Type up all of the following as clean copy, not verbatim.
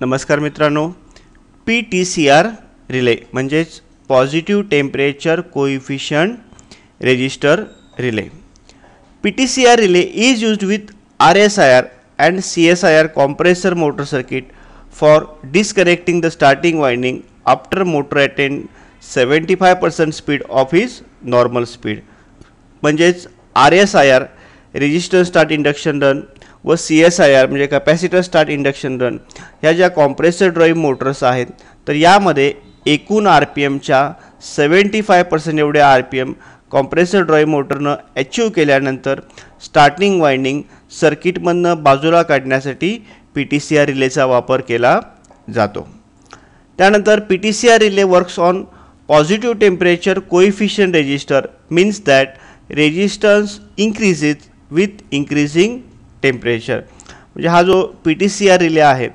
नमस्कार मित्रांनो, PTCR relay म्हणजेच positive temperature coefficient resistor relay. PTCR relay is used with RSIR and CSIR compressor motor circuit for disconnecting the starting winding after motor attained 75% speed of its normal speed. म्हणजेच RSIR resistance start induction run व CSIR म्हणजे capacitor start induction run ह्या ज्या compressor drive Motors आहेत, तर यामध्ये एकूण RPMच्या 75% एवढे RPM कॉम्प्रेसर ड्राईव्ह मोटरनं अचीव केल्यानंतर स्टार्टिंग वाइंडिंग सर्किटमधनं बाजूला काढण्यासाठी PTCR रिलेचा वापर केला जातो. त्यानंतर PTCR relay works on positive temperature coefficient resistor means that resistance increases with increasing temperature. म्हणजे हा जो PTCR रिले आहे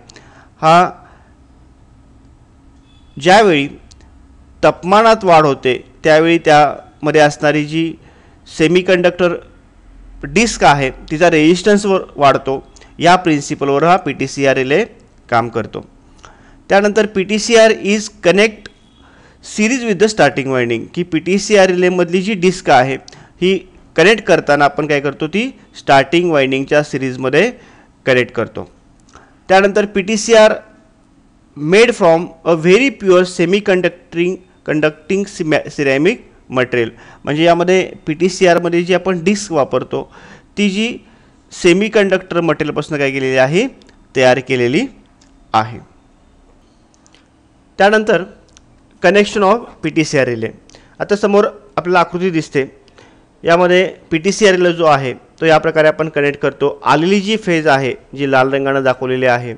हा ज्यावेळी तापमानात वाढ होते त्यावेळी त्यामध्ये असणारी जी सेमीकंडक्टर डिस्क आहे तिचा रेजिस्टन्स वाढतो. या प्रिन्सिपलवर हा PTCR रिले काम करतो. त्यानंतर PTCR is connect series with the starting winding की PTCR रिलेमधली जी डिस्क आहे ही कनेक्ट करताना आपण काय करतो, ती स्टार्टिंग वाइंडिंगच्या सिरीजमध्ये कनेक्ट करतो. त्यानंतर PTCR made from a very pure conducting ceramic material. म्हणजे यामध्ये PTCR मध्ये जी आपण डिस्क वापरतो ती जी सेमीकंडक्टर मटेरियलपासून काय केलेली आहे, तयार केलेली आहे. त्यानंतर कनेक्शन ऑफ PTCR रिले. आता समोर आपल्याला आकृती दिसते, यामध्ये PTCR रिले जो आहे तो या प्रकारे आपण कनेक्ट करतो. आलेली जी फेज आहे जी लाल रंगाने दाखवलेली आहे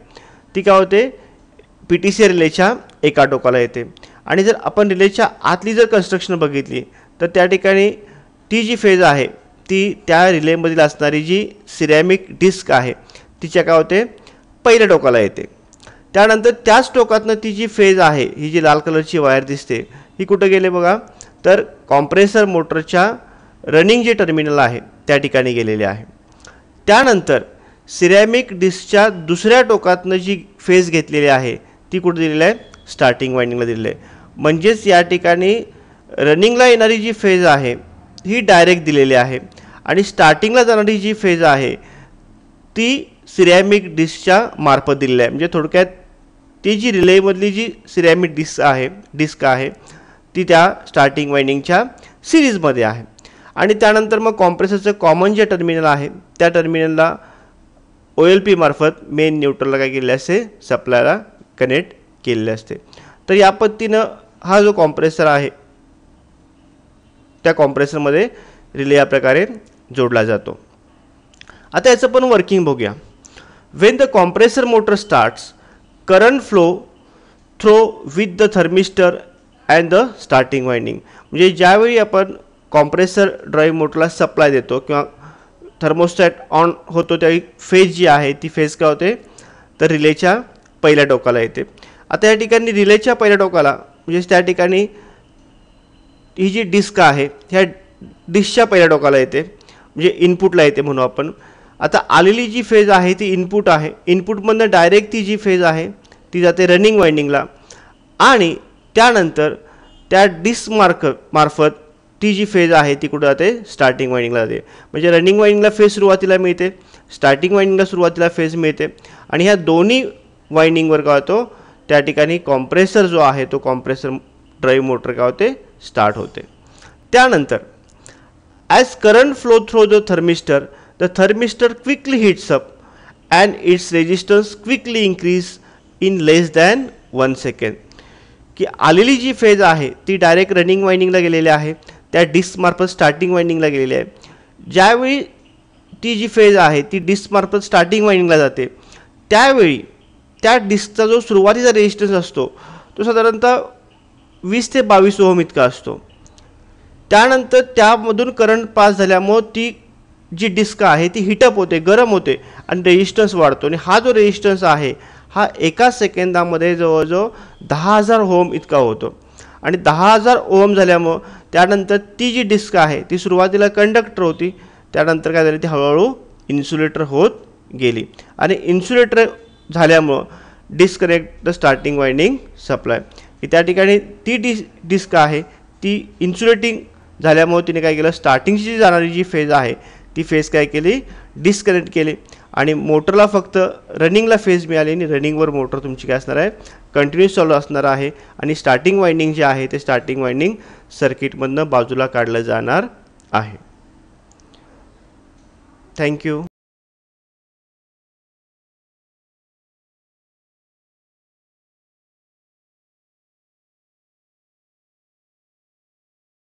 ती काय होते, PTCR रिलेच्या एका टोकाला येते. आणि जर आपण रिलेच्या आतली जर कन्स्ट्रक्शन बघितली तर त्या ठिकाणी ती जी फेज आहे ती त्या रिलेमधील असणारी जी सिरॅमिक डिस्क आहे तिच्या काय होते, पहिल्या टोकाला येते. त्यानंतर त्याच टोकातनं ती जी फेज आहे ही जी लाल कलरची वायर दिसते ही कुठं गेले बघा, तर कॉम्प्रेसर मोटरच्या रनिंग जे टर्मिनल आहे त्या ठिकाणी गेलेले आहे. त्यानंतर सिरॅमिक डिस्कच्या दुसऱ्या टोकातनं जी फेज घेतलेली आहे ती कुठे दिलेली आहे, स्टार्टिंग वाइंडिंगला दिलेली आहे. म्हणजेच या ठिकाणी रनिंगला येणारी जी फेज आहे ही डायरेक्ट दिलेली आहे आणि स्टार्टिंगला जाणारी जी फेज आहे ती सिरॅमिक डिस्कच्या मार्फत दिलेली आहे. म्हणजे थोडक्यात ती जी रिलेमधली जी सिरॅमिक डिस्क आहे ती त्या स्टार्टिंग वाइंडिंगच्या सिरीजमध्ये आहे. आणि त्यानंतर मग कॉम्प्रेसरचं कॉमन जे टर्मिनल आहे त्या टर्मिनलला OLP मार्फत मेन न्यूट्रलला काय केलेले असते, सप्लायला कनेक्ट केलेले असते. तर या पद्धतीनं हा जो कॉम्प्रेसर आहे त्या कॉम्प्रेसरमध्ये रिले या प्रकारे जोडला जातो. आता याचं पण वर्किंग बघूया. When the compressor motor starts current flow through with the thermistor and the starting winding. म्हणजे ज्यावेळी आपण कॉम्प्रेसर ड्राईव्ह मोटरला सप्लाय देतो किंवा थर्मोस्टॅट ऑन होतो त्यावेळी फेज जी आहे ती फेज काय होते, तर रिलेच्या पहिल्या टोकाला येते. आता या ठिकाणी रिलेच्या पहिल्या टोकाला म्हणजे त्या ठिकाणी ही जी डिस्क आहे ह्या डिस्कच्या पहिल्या टोकाला येते, म्हणजे इनपुटला येते म्हणू आपण. आता आलेली जी फेज आहे ती इनपुट आहे. इनपुटमधनं डायरेक्ट ती जी फेज आहे ती जाते रनिंग वाइंडिंगला आणि त्यानंतर त्या डिस्क मार्फत ती जी फेज आहे ती कुठं जाते, स्टार्टिंग वाइंडिंगला जाते. म्हणजे रनिंग वाइंडिंगला फेज सुरुवातीला मिळते, स्टार्टिंग वाइंडिंगला सुरुवातीला फेज मिळते आणि ह्या दोन्ही वाइंडिंगवर काय होतो, त्या ठिकाणी कॉम्प्रेसर जो आहे तो कॉम्प्रेसर ड्राईव्ह मोटर काय होते, स्टार्ट होते. त्यानंतर as current flow through the thermistor quickly hits up and it's resistance quickly increase in less than 1 second. की आलेली जी फेज आहे ती डायरेक्ट रनिंग वाइंडिंगला गेलेली आहे, त्या डिस्कमार्फत स्टार्टिंग वाइंडिंगला गेलेली आहे. ज्यावेळी ती जी फेज आहे ती डिस्कमार्फत स्टार्टिंग वाइंडिंगला जाते त्यावेळी त्या डिस्कचा जो सुरुवातीचा रेजिस्टन्स असतो तो साधारणतः 20 ते 22 ओहम इतका असतो. त्यानंतर त्यामधून करंट पास झाल्यामुळं ती जी डिस्क आहे ती हिटअप होते, गरम होते आणि रेजिस्टन्स वाढतो. आणि हा जो रेजिस्टन्स आहे हा एका सेकंदामध्ये जवळजवळ 10,000 ओहम इतका होतो. आणि 10,000 ओहम झाल्यामुळं त्यानंतर ती जी डिस्क आहे ती सुरुवातीला कंडक्टर होती, त्यानंतर काय झाली ती हळूहळू इन्सुलेटर होत गेली. आणि इन्सुलेटर झाल्यामुळं disconnect the starting winding supply, की त्या ठिकाणी ती डिस्क आहे ती इन्सुलेटिंग झाल्यामुळे तिने काय केलं, स्टार्टिंगची जी जाणारी जी फेज आहे ती फेज काय केली, डिस्कनेक्ट केली आणि मोटरला फक्त रनिंगला फेज मिळाली आणि रनिंगवर मोटर तुमची काय असणार आहे, कंटिन्यूस चालू असणार आहे आणि स्टार्टिंग वाइंडिंग जे आहे ते स्टार्टिंग वाइंडिंग सर्किटमधनं बाजूला काढलं जाणार आहे. थँक्यू.